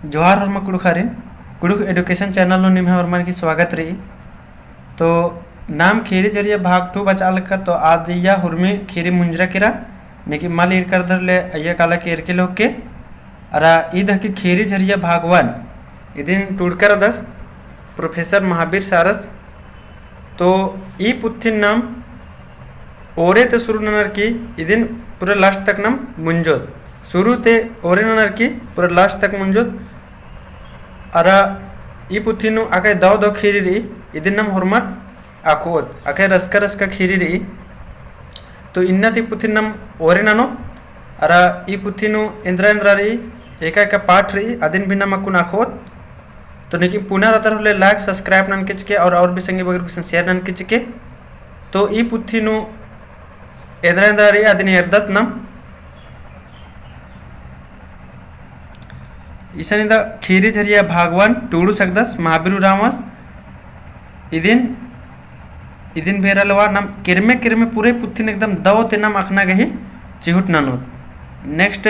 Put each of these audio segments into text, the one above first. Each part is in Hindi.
जोहार हरमा कुड़ुक हारिन कुड़ुक एडुकेशन चैनल निम हरमा की स्वागत रही। तो नाम खीरी जरिए भाग टू बचाल का तो आदिया हुर्मी खीरी मुंजरा किरा नेकी माल इर कर धर ले अय्या काला केर के लोग के अरा ईद की खीरी जरिए भाग वन इदिन टूडकर दस प्रोफेसर महावीर सारस तो ई पुत्थिन नाम ओरे ते शुरू ननर की इदिन पूरा लास्ट तक नाम मुंजोद शुरू ते ओरे ननर की पूरा लास्ट तक मुंजोद अरा ई पुथिनु आके दाव दाव खीरी रही इदिन नाम हुरमत आखोद आके रस्का रस्का खीरी रही तो इन्ना ती पुथिन नाम ओरे नानो अरा ई पुथिनु इंद्रा इंद्रा रही एका एका पाठ रही अदिन भी नाम अकुन आखोद तो नेकी पुनः रतर होले लाइक सब्सक्राइब नन किचके और भी संगे बगर कुछ शेयर नन किचके तो ई पुथिनु इंद्रा इंद्रा रही अदिन यद्दत नाम ईशानिंदा खीरी झरिया भागवान टूडू सकदस महाबीरु रामस इदिन इदिन भेरलवा नाम किरमे किरमे पूरे पुत्थिन एकदम दव ते नाम अखना गही चिहुट नानो नेक्स्ट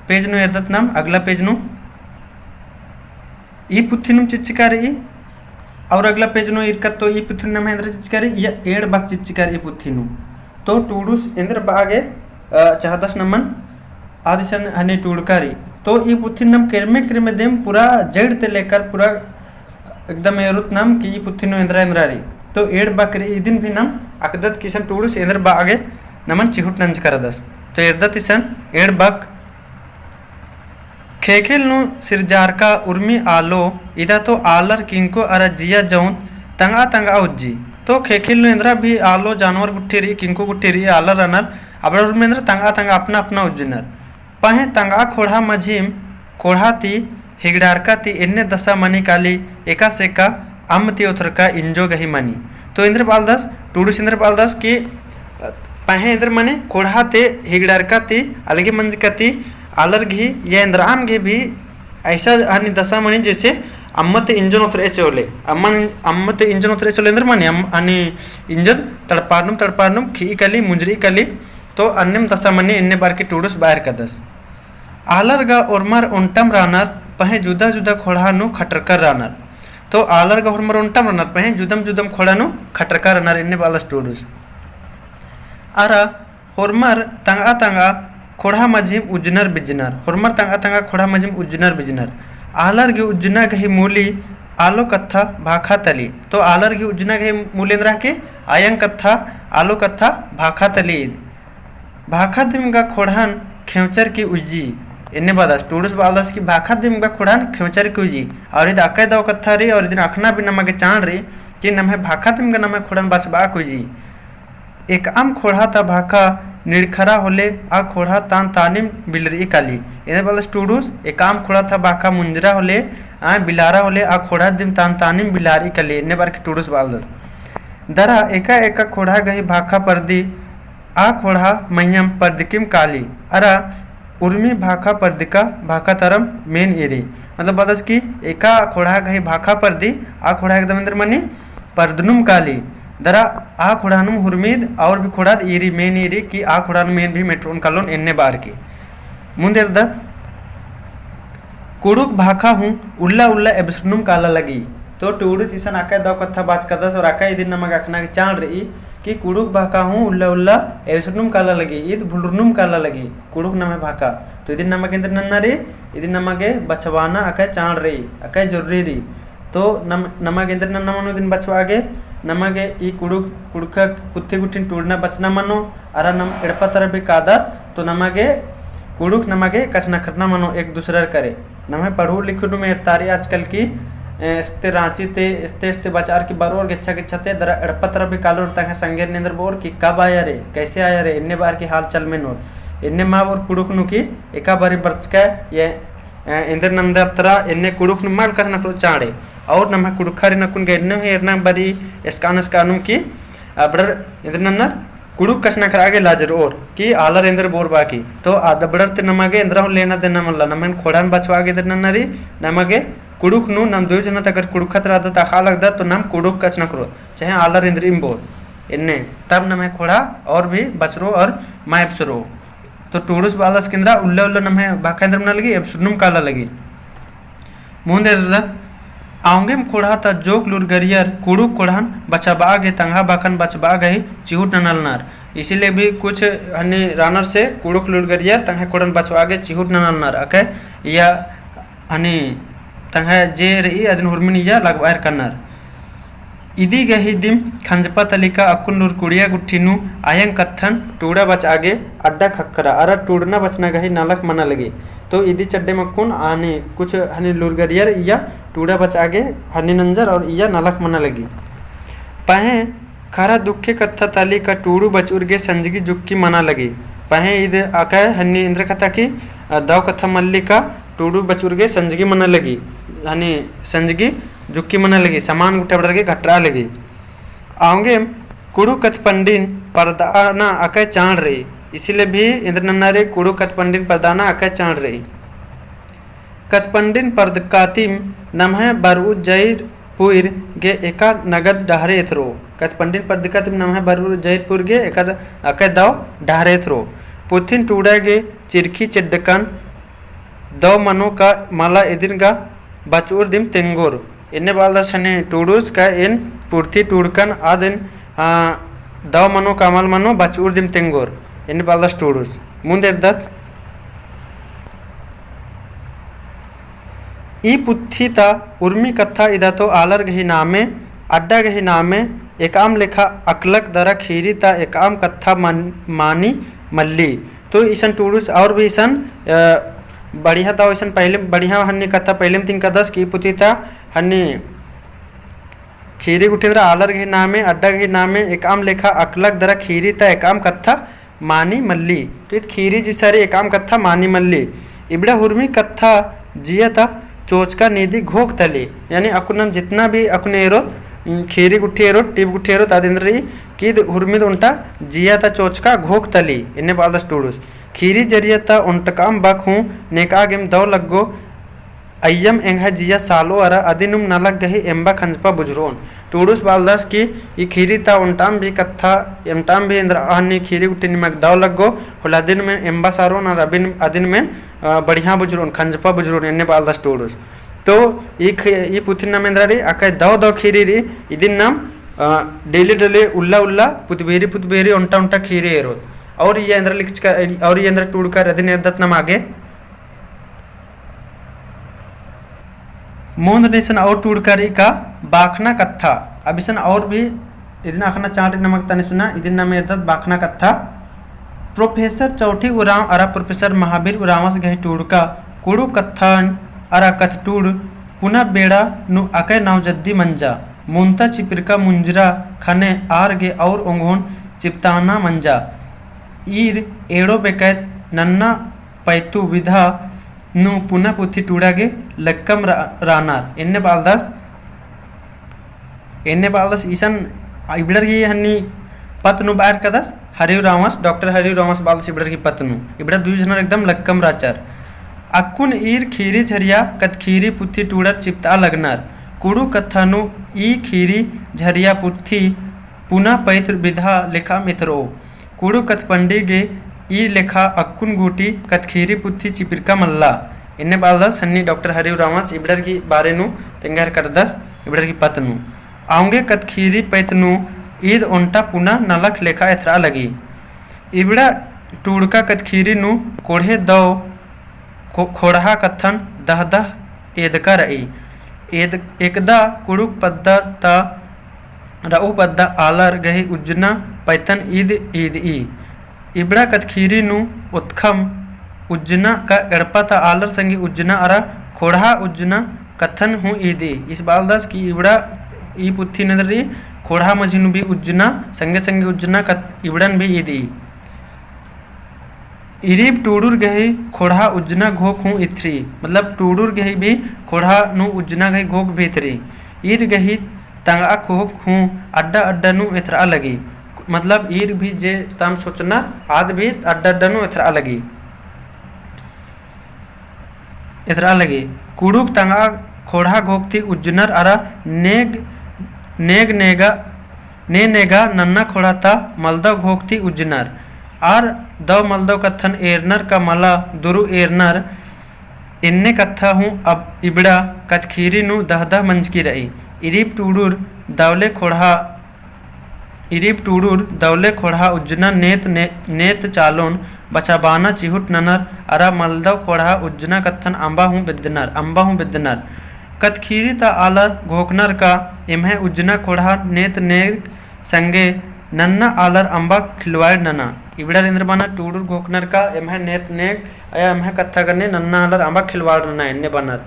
पेज नु यदत नाम अगला पेज नु ई पुत्थिनु चिच्चिकारी और अगला पेज नु इरकत तो ई पुत्थिनु नाम हेंद्र चिच्चिकारी या एड बाग चिच्चिकारी पुत्थिनु तो टूडूस इंद्र बागे चाहदस नमन आदिशन हने टूडकारी तो ई पुत्थिन नाम किरमे किरमे देम पूरा जड़ ते लेकर पूरा एकदम एरुत नाम कि ई पुत्थिनु इंद्रा इंद्रारी तो एड बाकरी इदिन भी नाम अकदत किशन टूडूस इंद्र बागे नमन चिहुट नंज करदस तो एरदत इसन एड बाक खेखेल नु सिरजारका उर्मी आलो इदा तो आलर किंको अरा जिया जौन तंगा तंगा उज्जी तो खेखेल नु इंद्रा भी आलो जानवर गुट्ठी किंको गुट्ठी आलर अनर अबड़ उर्मेंद्र तंगा तंगा अपना अपना उज्जिनर पहे तंगा खोड़ा मझीम खोड़ाती हिगड़ारका ती इन्ने दशा मनी काली एका सेका अम्मती उथरका इंजो गही मनी तो इंद्र बालदास टूडूस इंद्र बालदास की पहे इंद्र मने खोड़ाते हिगड़ारका ती अलगे मंजकती आलर घी या इंद्राम घी भी ऐसा हानि दशा मनी जैसे अम्मत इंजन उतरे चोले अम्मत इंजन उतरे चोले इंद्र मनी अनि इंजन तड़पानुम खी कली मुंजरी कली तो अन्यम दशा मनी इन्ने बार की टूडूस बाहर कदस आलरगा उर्मर उंटम रानर पहे जुदा जुदा खोड़ानु खटरकर रानर तो आलरगा उर्मर उंटम रानर पहे जुदम जुदम खोड़ानु खटरकर रानर इन्ने बालस टूडूस अरा उर्मर तंगा तंगा खोड़ा मझिम उज्जनर बिजनर उर्मर तंगा तंगा खोड़ा मझिम उज्जनर बिजनर आलर गी उज्जना गही मूली आलो कत्था भाखा तली तो आलर गी उज्जना गही मूलेंद्र के आयं कत्था आलो कत्था भाखा तली भाखा दिमगा खोड़ान खेवचर की उज्जी इन्ने बादस टूडूस बालदस की भाखा दिमगा खोड़ान खेवचर की उज्जी और इधर अकय दव कत्था रही और इधर अखना भी नमगे चाण रही कि नमे भाखा दिमगा नमे खोड़ान बसबा कुजी एक आम खोड़ा था भाखा निड़खरा होले आ खोड़ा तान तानिम बिलरी काली इन्ने बालदस टूडूस एक आम खोड़ा था भाखा मुंजरा होले आ बिलारा होले आ खोड़ा दिम तान तानिम बिलारी काली इन्ने बार की टूडूस बालदस दरा एका एका खोड़ा गही भाखा परदी आ खोड़ा मह्यम पर्दिकिम काली अरा उर्मी भाखा पर्दिका भाखा तरम मेन एरी मतलब बदस की एका खोड़ा गही भाखा पर्दी आ खोड़ा एकदम इंद्र मनी पर्दनुम काली दरा आ खोड़ानुम हुरमीद और भी खोड़ा एरी मेन एरी की आ खोड़ानु मेन भी मेट्रोन कालोन इन्ने बार की मुंदेर दत कुड़ुक भाखा हूँ उल्ला उल्ला एबसनुम काला लगी तो टूडू सीसन आका दव कत्था बाज कदस और आका इदिन नमक अखना की चाण रही कि कुड़ुक भाका हूँ उल्ला उल्ला एवसनुम काला लगी ईद भुलरुनुम काला लगी कुड़ुक नमे भाका तो इदिन नमक इंद्र नन्ना रे इदिन नमगे बचवाना अकय चाण रही अकय जरूरी रही तो नमक इंद्र नन्ना मनो दिन बचवागे नमगे ई कुड़ुक कुड़का कुत्ते गुट्टिन टूडना बचना मनो अरा नम एड़पतर भी कादत तो नमगे कुड़ुक नमगे कचना खरना मनो एक दूसरा करे नमे पढ़ू लिखू में तारी आजकल की इस्ते रांची ते इस्ते बचार की बरोर गिच्छा ते दरा एड़पत्र भी कालोर तंगे संगेर निंदर बोर की कब आया रे कैसे आया रे इन्ने बार की हाल चल में नोर इन्ने माँ और कुड़ुक नु की एका बारी बर्च का ये इंद्र नंदत्रा इन्ने कुड़ुक नु माल कसना करो चाड़े और नम कुड़ुखारी नकुन के इन्ने हेरना बारी इसकानस कानुम की अबड़र इंद्र नन्नर कुड़ुक कसना कर आगे लाजर और की आलर इंद्र बोर बाकी तो आदबड़र ते नमगे इंद्र लेना देना मल्ला नमन खोड़ान बचवागे इंद्र नन्नरी नमगे कुड़ुक नु नम दो जन अगर कुड़ुखत रहता तखा लगता तो नम कुड़ुक कच न करो चाहे आलर इंद्र इम्बोर इन्ने तब नमे खोड़ा और भी बचरो और मायपसरो तो टूडूस बालस केंद्र उल्ले उल्ले नमे भाखेंद्र न लगी एबसुनुम काला लगी ಮುಂದೆರ್ದತ್ आंगेम कोढ़ा ता जोक लुरगरियर कुड़ू कोढ़ान बचा बागे तंगा बाकन बच बागे चिहुट ननलनार। इसीलिए भी कुछ हनी रानर से कुड़ुक लुरगरियर तंगा कोढ़ान बच बागे चिहुट ननलनार अके या हनी तंगा जे रही अदिन हुरमिन या लगवायर कन्नर। इदी गही दिम खंजपा तलिका अकुन लुर कुड़िया गुट्ठिनु आयंग कत्थन टूड़ा बच आगे अड्डा खक्करा अरा टूड़ना बचना गही नालक मना लगी। तो इदी चड्डे मक्कुन आने कुछ हनी लुरगरियर या टूड़ा बच आगे हनी नंजर और या नालक मना लगी। पहे खरा दुखे कत्था ताली का टूड़ू बचुर गे संजगी जुक्की मना लगी। पहे इद आका हनी इंद्र कथा की दाव कथा मल्लिका टूड़ू बचुर गे संजगी मना लगी हनी संजगी जुक्की मना लगी समान गुट्टा बड़र के घटरा लगी। आंगे कुड़ू कथ पंडिन परदाना आका चाण रही। इसीलिए भी इंद्र नन्नारे कुड़ू कथ पंडिन परदाना आका चाण रही। कथ पंडिन परदकातिम नमः बरु जैर पुर गे एका नगद डहरे थ्रो। कथ पंडिन परदकातिम नमः बरु जैर पुर गे एका आका दाव डहरे थ्रो। पुथिन टूड़ा गे चिरखी चिड्डकन दो मनो का माला एदिन का बचूर दिम तेंगोर। इन्ने बाल दसने टूडूस का इन पूर्ति टूड़कन आदिन दो मनो कामल मनो बचूर दिम तेंगोर इन्ने बाल दस टूडूस मुंदेर दत ई पुत्थिता उर्मी कथा इदा तो आलर गही नामे अड्डा गही नामे एकाम लेखा अकलक दरा खीरी ता एकाम कथा मानी मल्ली। तो ईसन टूडूस और भी ईसन बढ़िया था वैसन पहले बढ़िया हन्नी कथा पहले में तीन का 10 की पुतिता हन्नी खीरी गुठिंद्र आलर गही नामे अड्डा गही नामे एकाम लेखा अकलक दरा खीरी ता एकाम कथा मानी मल्ली। तो इत खीरी जी सारी एकाम कथा मानी मल्ली इबड़ा हुर्मी कथा जिया था चोचका निधि घोक तली यानी अकुनम जितना भी अकुने एरोत खीरी गुट्ठी एरोत टिप गुट्ठी एरोत आदिंद्री की हुर्मी उन्टा जिया था चोचका घोक तली इन्ने बाल दस टूडूस खीरी जरियता उन्टकाम बक हूँ नेका गेम दौ लगो अय्यम एंगा जिया सालो अरा अदिनुम नलग गही एम्बा खंजपा बुजरोन। टूडूस बालदास की ये खीरी ता उन्टाम भी कथा एमटाम भी इंद्र आहनी खीरी गुट्टी निमक दौ लगो होला दिन में एम्बा सारोन और अदिन में बढ़िया बुजरोन खंजपा बुजरोन इन्ने बालदास टूडूस। तो ये पुथिन नाम इंद्रारी आका दौ खीरी री इदिन नाम डेली डेली उल्ला उल्ला पुतबेरी उन्टा उन्टा खीरी एरोत और ये अंदर लिख और ये अंदर टूड़कर अधीन नम आगे मोंद नेसन और टूड़कर का बाखना कथा। अब इसन और भी इदिन आखना चाट नमक तने सुना इदिन नाम एरदत बाखना कथा। प्रोफेसर चौठी उराव अरा प्रोफेसर महावीर उरावस गही टूड़का कुड़ू कथन अरा कथ टूड़ पुनः बेड़ा नु आके नाव जद्दी मंजा मुंता चिपिरका मुंजरा खने आर गे और ओंगोन चिपताना मंजा ईर एड़ो बेकैत नन्ना पैतु विधा नु पुनः पुथी टूड़ागे लक्कम रानार इन्ने बालदस ईसन इबड़र की हन्नी पत्नु बाहर कदस हरिव रामस डॉक्टर हरिव रामस बालदस इबड़र की पत्नु इबड़ा दुई जनर एकदम लक्कम राचार अक्कुन ईर खीरी झरिया कत खीरी पुथी टूड़त चिपता लगनार कुड़ू कथानु ई खीरी झरिया पुथी पुनः पैत्र विधा लेखा मित्रो कुड़ू कथ पंडिगे ई लेखा अक्कुन गुटी कथ खीरी पुथी चिपिरका मल्ला इन्ने बालदस हन्नी डॉक्टर हरिव रामस इबड़र की बारे नु तेंगार करदस इबड़र की पत्नु आऊंगे कथ खीरी पैतनु ईद ओंटा पुनः नलख लेखा एथरा लगी इबड़ा टूड़का कथ खीरी नु कोढ़े दो खोड़हा कथन दह दह एदका रई एद एकदा कुड़ुक पद्दा ता रऊ पद्दा आलर गही उज्जना पैतन ईद ईद ई इबड़ा कथ खीरी नु उत्खम उज्जना का एड़पा ता आलर संगी उज्जना अरा खोड़ा उज्जना कथन हूँ ईदी। इस बालदास की इबड़ा ई पुथी नदरी खोड़ा मजिनु भी उज्जना संगे संगे उज्जना कथ इबड़न भी ईदी इरीब टूडूर गही खोड़ा उज्जना घोक हूँ इथरी मतलब टूडूर गही भी खोड़ा नु उज्जना गही घोक भीतरी ईर गही तंगा खोक हूँ अड्डा अड्डा नु इथरा लगी मतलब ईर भी जे तम सोचना आद भी अड्डा अड्डा नु इथरा लगी कुड़ुक तंगा खोड़ा घोकती उज्जनर अरा नेग नेगा नेगा नन्ना खोड़ा था मलदव घोकती उज्जनर आर दव मलदव कथन एरनर का मला दुरु एरनर इन्ने कत्था हूँ अब इबड़ा कतखीरी नु दहदा मंजकी रही इरीब टूडूर दवले खोड़ा उज्जना नेत चालोन बचाबाना चिहुट ननर अरा मलदव खोड़ा उज्जना कत्थन अंबा हूँ बिद्दनर कतखीरी ता आलर घोकनर का इम्हे उज्जना खोड़ा नेत संगे नन्ना आलर अंबा खिलवाड़ नना इबड़ा इंद्रबाना टूडूर घोकनर का इम्हे नेत अया इम्हे कत्था करने नन्ना आलर अंबा खिलवाड़ नना इन्ने बनर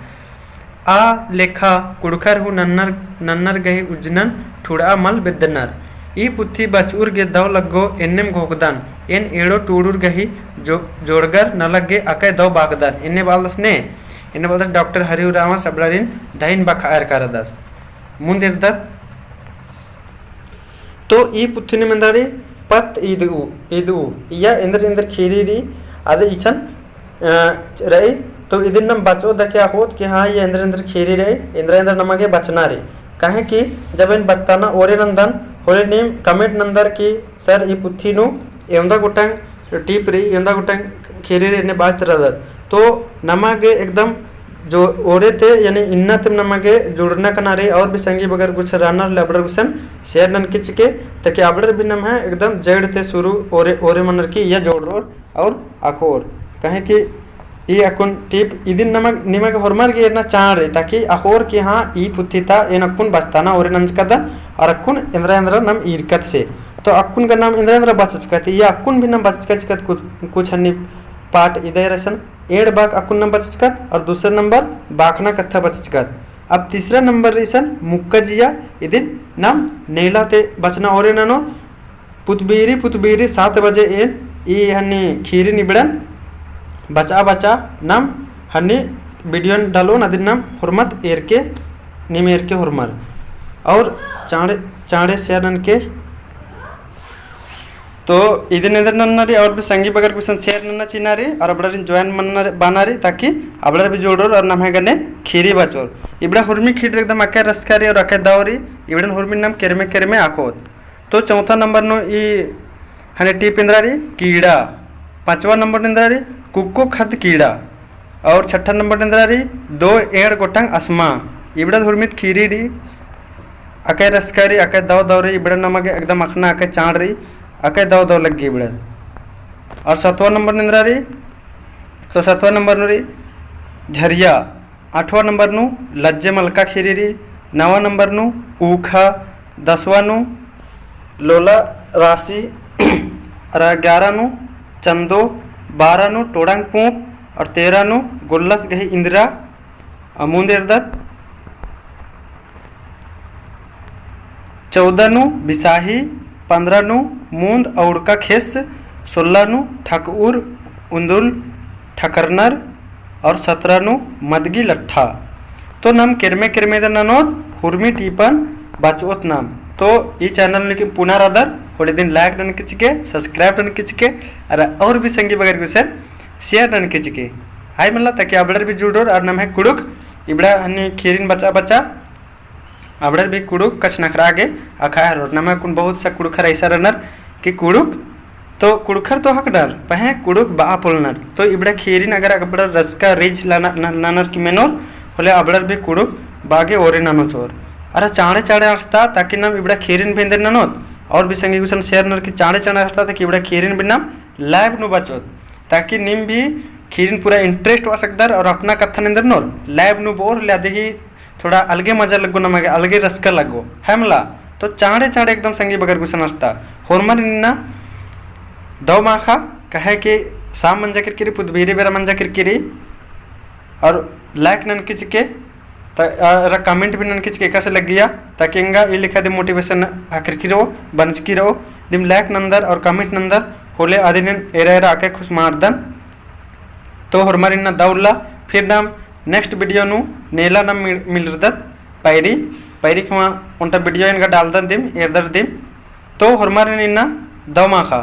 आ लेखा कुड़खर हूँ नन्नर गही उज्जनन ठुड़ा मल बिद्दनर ई पुथी बचूर गे दव लग्गो एन्नेम घोकदान एन एड़ो टूडूर गही जोड़गर न लग्गे अकय दव बागदान इन्ने बालदस डॉक्टर हरिराम सबड़रिन दहिन बखायर करदस मुंदिरदत तो ई पुथी निमंदारी पत इदु या इंद्र खीरी अद इचन रही तो इदिन नम बचो दके होत कि हाँ ये इंद्र खीरी रही इंद्र नमगे बचना रे कहे कि जब इन बचताना ओरे नंदन होले नीम कमेंट नंदर की सर ई पुथी नु एंदा गुटंग टीप री एंदा गुटंग खीरी रे ने बात रदत तो नमगे एकदम जो ओरे थे यानी इन्ना तम नमगे जुड़ना कनारे और भी संगी बगर कुछ रनर लबड़र गुसन शेयर नन किच के तके अबड़र भी नम है एकदम जड़ ते शुरू ओरे मनर की या जोड़ और अखोर कहे कि ई अकुन टीप इदिन नमक निमग हरमर गे ना चाण रे ताकि अखोर की हाँ ई पुथिता एन अकुन बचताना ओरे नंजकदा और अकुन इंद्र नम ईरकत से तो अकुन का नाम इंद्र बचचकत या अकुन भी नम बचचकत कुछ हन्नी पाठ इधर रसन एड़ बाग अकुन नम बचचकत और दूसरा नंबर बाखना कत्था बचचकत अब तीसरा नंबर रिसन मुक्कजिया इदिन नाम नेला ते बचना ओरे ननो पुतबीरी 7 बजे एन ई हन्नी खीरी निबड़न बचा नाम हन्नी वीडियो डालो नदी नाम हुरमत एर के हुरमर और चाँड़े शेयर के तो इधर इधर नन्नारी और भी संगी बगर कुछ शेयर नन्ना चिनारी और अबड़रिन ज्वाइन बनारी ताकि अबड़र भी जोड़ोर और नाम है गने खीरी बचोर इबड़ा हुरमी खीर एकदम अके रसकारी और अके दावरी इबड़न हुरमी नाम केरमे आखोत तो चौथा नंबर नो ई हने टीप इंद्रारी कीड़ा 5वां नंबर इंद्रारी कुक्को खद कीड़ा और 6ठा नंबर इंद्रारी 2 एड़ गोटंग अस्मा इबड़ा हुरमित खीरी री अके रसकारी अके दवरी इबड़ा नमगे एकदम अखना अके चाण री अके दव लगी इबड़ा और 7वां नंबर इंद्रारी तो 7वां नंबर नुरी झरिया 8वां नंबर नु लज्जे मलका खीरी री 9वां नंबर नु ऊखा 10वां नु लोला राशि और 11 नु चंदो 12 नु टोड़ंग पूप और 13 नु गुल्लस गही इंदिरा मुंदेरदत 14 नु बिसाही 15 नु मूंद औड़का खेस 16 नु ठकउर उंदुल ठकरनर और 17 नु मदगी लट्ठा तो नाम किरमे ननोत हुरमी टीपन बचोत नाम तो ई चैनल ने पुनः आदर थोड़े दिन लाइक डन किचके सब्सक्राइब डन किचके और भी संगी बगैर कुछ शेयर डन किचके हाय मतलब ताकि अबड़र भी जुड़ोर और नाम है कुड़ुक इबड़ा हनी खीरिन बचा अबड़र भी कुड़ुक कच नखरा आगे अखाया रोड नाम है कुन बहुत सा कुड़खर ऐसा रनर कि कुड़ुक तो कुड़खर तो हक डर पहे कुड़ुक बा पुलनर तो इबड़ा खीरिन अगर अबड़र रस का रिज ननर की मेनोर होले अबड़र भी कुड़ुक बागे ओरे नानो चोर अरे चाड़े आस्ता ताकि नाम इबड़ा खीरिन भेंदर ननोत और भी संगी कुछ शेयर नर की चाड़े आस्ता ताकि इबड़ा खीरिन भी नाम लाइव नु बचोत ताकि निम भी खीरिन पूरा इंटरेस्ट हो सकदर और अपना कथा निंदर नोर लाइव नु बोर ले देखी थोड़ा अलगे मजा लगो नमगे अलगे रसका लगो है मला तो चाड़े एकदम संगी बगर कुछ नस्ता होरमर निन्ना दो माखा कहे कि साम मंजा किरकिरी पुदबीरी बेरा मंजा किरकिरी और लाइक नन किचके कमेंट भी नन किचके कैसे लग गया ताकि इंगा ये लिखा दे मोटिवेशन आखिर रहो बनचकी रहो दिम लाइक नंदर और कमेंट नंदर होले आदिन एरा आके खुश मारदन तो हरमारी ना दौला फिर नाम नेक्स्ट वीडियो नु नेला नाम मिलरदत पैरी कुआ उनटा वीडियो इनका डालदन दिम एरदर दिम तो हरमारी निन्ना दौ माखा